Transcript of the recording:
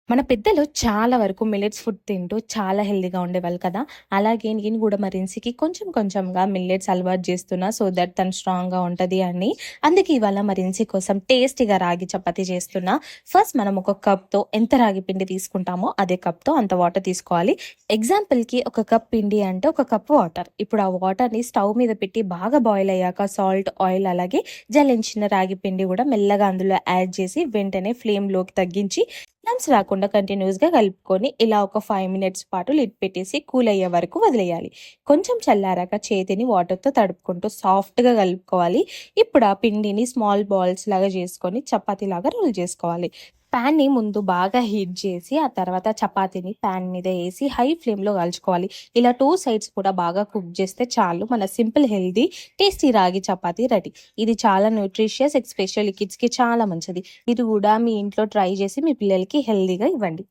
మన పెద్దలు చాలా వరకు మిల్లెట్స్ ఫుడ్ తింటూ చాలా హెల్తీగా ఉండేవాళ్ళు కదా! అలాగే నేను గూడా మా రిన్సీకి కొంచెం కొంచెంగా మిల్లెట్స్ అలవాటు చేస్తున్నా. సో దట్ తను స్ట్రాంగ్‌గా ఉంటది అని. అందుకే ఇవాళ మా రిన్సీ కోసం టేస్టీగా రాగి చపాతీ చేస్తున్నా. ఫస్ట్ మనం ఒక కప్‌తో ఎంత రాగి పిండి తీసుకుంటామో అదే కప్‌తో అంత వాటర్ తీసుకోవాలి. ఎగ్జాంపుల్‌కి ఒక కప్ పిండి అంటే ఒక కప్ వాటర్. ఇప్పుడు ఆ వాటర్‌ని స్టవ్ మీద పెట్టి బాగా బాయిల్ అయ్యాక సాల్ట్, ఆయిల్ అలాగే జల్లించిన రాగి పిండి గూడా మెల్లగా అందులో యాడ్ చేసి వెంటనే ఫ్లేమ్‌లోకి తగ్గించి లంప్స్ రాకుండా కంటిన్యూస్‌గా కలుపుకొని ఇలా ఒక 5 మినిట్స్ పాటు లిడ్ పెట్టేసి కూల్ అయ్యే వరకు వదిలేయాలి. కొంచెం చల్లారాక చేతిని వాటర్‌తో తడుపుకుంటూ సాఫ్ట్‌గా కలుపుకోవాలి. ఇప్పుడు ఆ పిండిని స్మాల్ బాల్స్ లాగా చేసుకొని చపాతీలాగా రోల్ చేసుకోవాలి. పాన్‌ని ముందు బాగా హీట్ చేసి ఆ తర్వాత చపాతీని పాన్ మీద ఏసి హై ఫ్లేమ్‌లో కాల్చుకోవాలి. ఇలా 2 సైడ్స్ కూడా బాగా కుక్ చేస్తే చాలు మన సింపుల్ హెల్తీ టేస్టీ రాగి చపాతీ రెడీ. ఇది చాలా న్యూట్రిషియస్ ఎస్పెషల్లీ కిడ్స్‌కి చాలా మంచిది. మీరు కూడా మీ ఇంట్లో ట్రై చేసి మీ పిల్లలకి హెల్తీగా ఇవ్వండి.